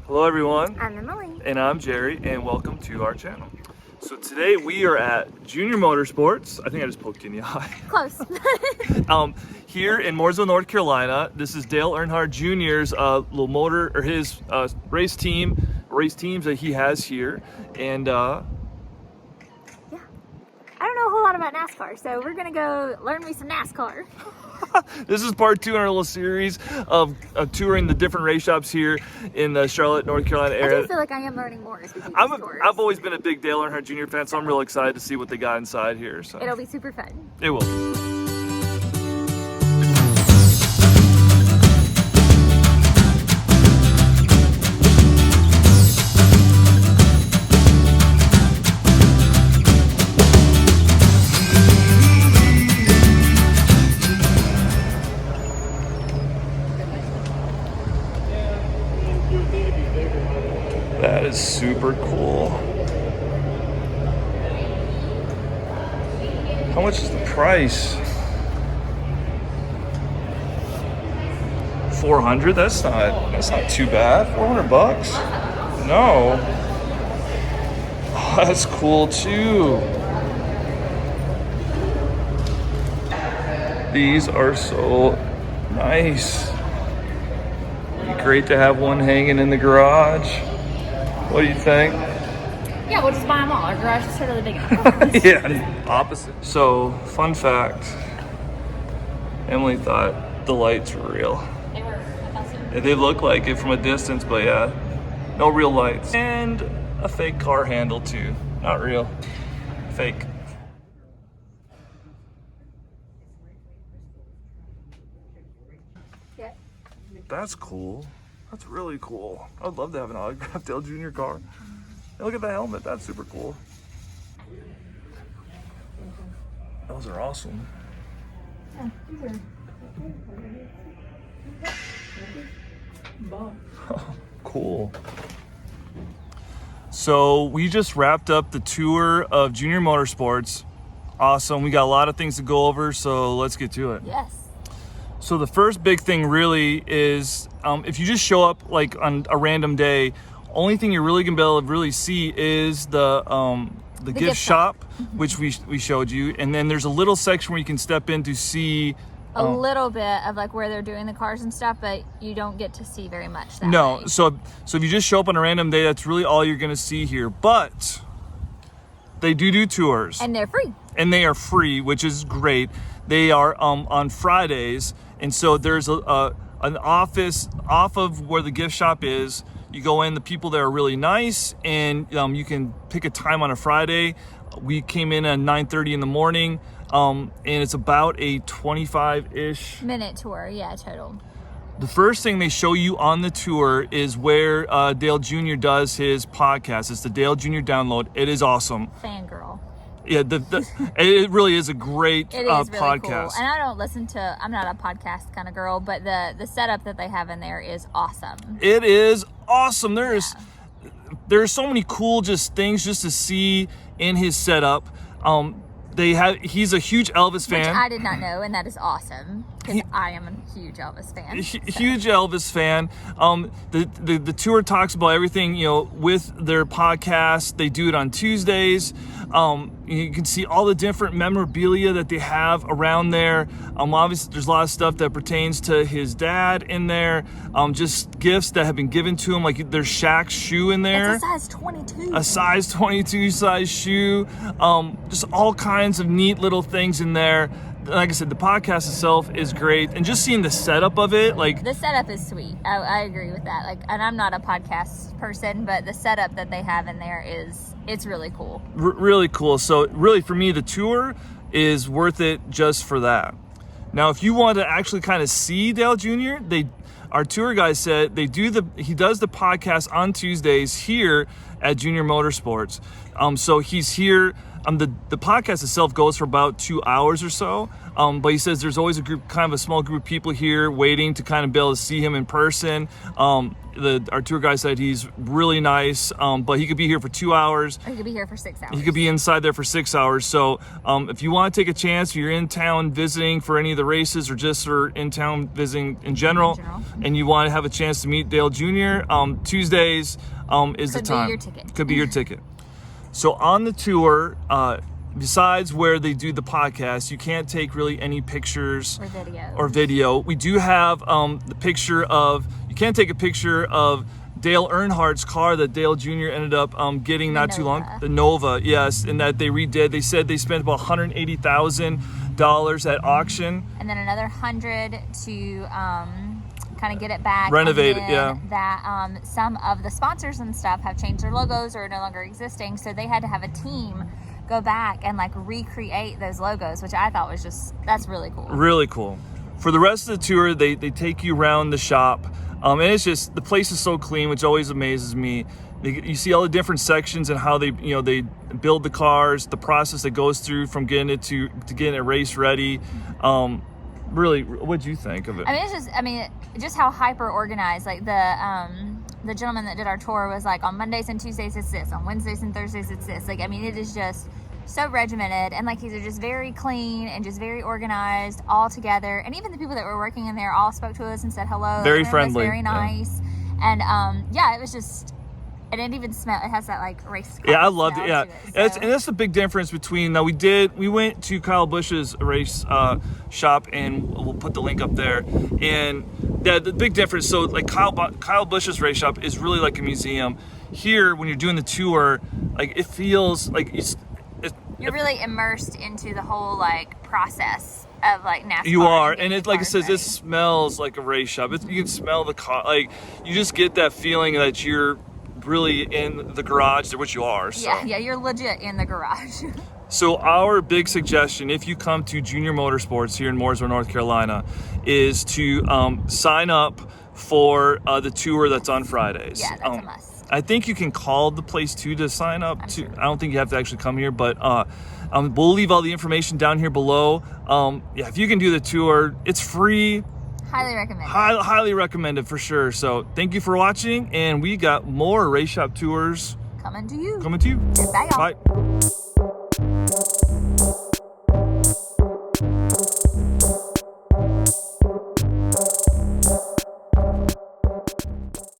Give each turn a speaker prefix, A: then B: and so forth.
A: Hello everyone.
B: I'm Emily.
A: And I'm Jerry, and welcome to our channel. So today we are at Junior Motorsports. I think I just poked you in the eye.
B: Close.
A: Here in Mooresville, North Carolina. This is Dale Earnhardt Jr.'s little motor, or his race teams that he has here. And
B: yeah. I don't know a whole lot about NASCAR, so we're gonna go learn me some NASCAR.
A: this is part 2 in our little series of touring the different race shops here in the Charlotte, North Carolina area.
B: I do feel like I am learning more as we do these tours.
A: I've always been a big Dale Earnhardt Jr. fan, so I'm real excited to see what they got inside here. So
B: it'll be super fun.
A: It will. That is super cool. How much is the price? $400? That's not too bad. $400? No. Oh, that's cool too. These are so nice. It'd be great to have one hanging in the garage. What do you think?
B: Yeah, we'll just buy them all. Our garage is totally big enough.
A: Yeah, opposite. So, fun fact. Emily thought the lights were real.
B: They were. I thought so.
A: They look like it from a distance, but yeah, no real lights. And a fake car handle too. Not real. Fake.
B: Yeah.
A: That's cool. That's really cool. I would love to have an autographed Dale Jr. car. Hey, look at the helmet. That's super cool. Those are awesome.
B: Yeah, these are
A: Cool. So we just wrapped up the tour of Junior Motorsports. Awesome. We got a lot of things to go over, so let's get to it.
B: Yes.
A: So the first big thing really is if you just show up like on a random day, only thing you're really gonna be able to really see is the gift shop, which we showed you, and then there's a little section where you can step in to see
B: a little bit of like where they're doing the cars and stuff, but you don't get to see very much that
A: No,
B: way.
A: so if you just show up on a random day, that's really all you're gonna see here. But they do tours,
B: And they're free.
A: and they are free, which is great. They are on Fridays, and so there's an office off of where the gift shop is. You go in, the people there are really nice, and you can pick a time on a Friday. We came in at 9:30 in the morning, and it's about a 25-ish
B: Minute tour, yeah, total.
A: The first thing they show you on the tour is where Dale Jr. does his podcast. It's the Dale Jr. Download. It is awesome.
B: Fangirl.
A: Yeah, it really is a great
B: It is really
A: podcast.
B: cool. And I don't listen to, I'm not a podcast kind of girl, but the setup that they have in there is awesome.
A: It is awesome. There's so many cool just things just to see in his setup. He's a huge Elvis fan.
B: Which I did not know, and that is awesome because I am a huge Elvis fan.
A: Huge Elvis fan. The tour talks about everything, with their podcast. They do it on Tuesdays. You can see all the different memorabilia that they have around there. Obviously, there's a lot of stuff that pertains to his dad in there. Just gifts that have been given to him, like there's Shaq's shoe in there.
B: It's a size 22.
A: A size 22 size shoe. Just all kinds of neat little things in there. Like I said, the podcast itself is great, and just seeing the setup of it, like
B: the setup is sweet. I agree with that. Like, and I'm not a podcast person, but the setup that they have in there it's really cool.
A: Really cool. So really, for me, the tour is worth it just for that. Now, if you want to actually kind of see Dale Jr., our tour guy said he does the podcast on Tuesdays here at Junior Motorsports. So he's here The podcast itself goes for about 2 hours or so. But he says there's always a small group of people here waiting to kind of be able to see him in person. Our tour guide said he's really nice, but he could be here for 2 hours.
B: Or he could be here for 6 hours.
A: He could be inside there for 6 hours. So if you want to take a chance, if you're in town visiting for any of the races or just are in town visiting in general, and you want to have a chance to meet Dale Jr., Tuesdays is the time. Could be your ticket. So on the tour, besides where they do the podcast, you can't take really any pictures or video. We do have the picture of, you can't take a picture of Dale Earnhardt's car that Dale Jr. ended up getting not too long. The Nova, yes, and that they redid. They said they spent about $180,000 at auction. And then another $100 to
B: kind of get it back,
A: renovate it. Yeah,
B: that some of the sponsors and stuff have changed their logos or are no longer existing, so they had to have a team go back and like recreate those logos, which I thought was that's really cool.
A: Really cool. For the rest of the tour, they take you around the shop, and it's just, the place is so clean, which always amazes me. You see all the different sections and how they build the cars, the process that goes through from getting it to getting it race ready. Really, what'd you think of it?
B: I mean, just how hyper organized. Like the gentleman that did our tour was like, on Mondays and Tuesdays it's this, on Wednesdays and Thursdays it's this. Like, I mean, it is just so regimented, and like, these are just very clean and just very organized all together. And even the people that were working in there all spoke to us and said hello.
A: Very friendly.
B: Very nice. Yeah. And it was just. And it even smelled. It has that like race car.
A: Yeah, I loved it. Yeah,
B: so.
A: And that's the big difference between. Now we went to Kyle Busch's race shop, and we'll put the link up there. And yeah, the big difference. So like Kyle Busch's race shop is really like a museum. Here, when you're doing the tour, like it feels like
B: you're really immersed into the whole like process of like NASCAR.
A: You are, and it, like it says, it smells like a race shop. You can smell the car. Like, you just get that feeling that you're really in the garage, which you are. So.
B: Yeah, you're legit in the garage.
A: So our big suggestion, if you come to Junior Motorsports here in Mooresville, North Carolina, is to sign up for the tour that's on Fridays.
B: Yeah, that's a must.
A: I think you can call the place too to sign up. I don't think you have to actually come here, but we'll leave all the information down here below. If you can do the tour, it's free.
B: Highly recommended.
A: Highly recommended for sure. So thank you for watching, and we got more race shop tours
B: coming to you.
A: Bye, y'all.
B: Bye.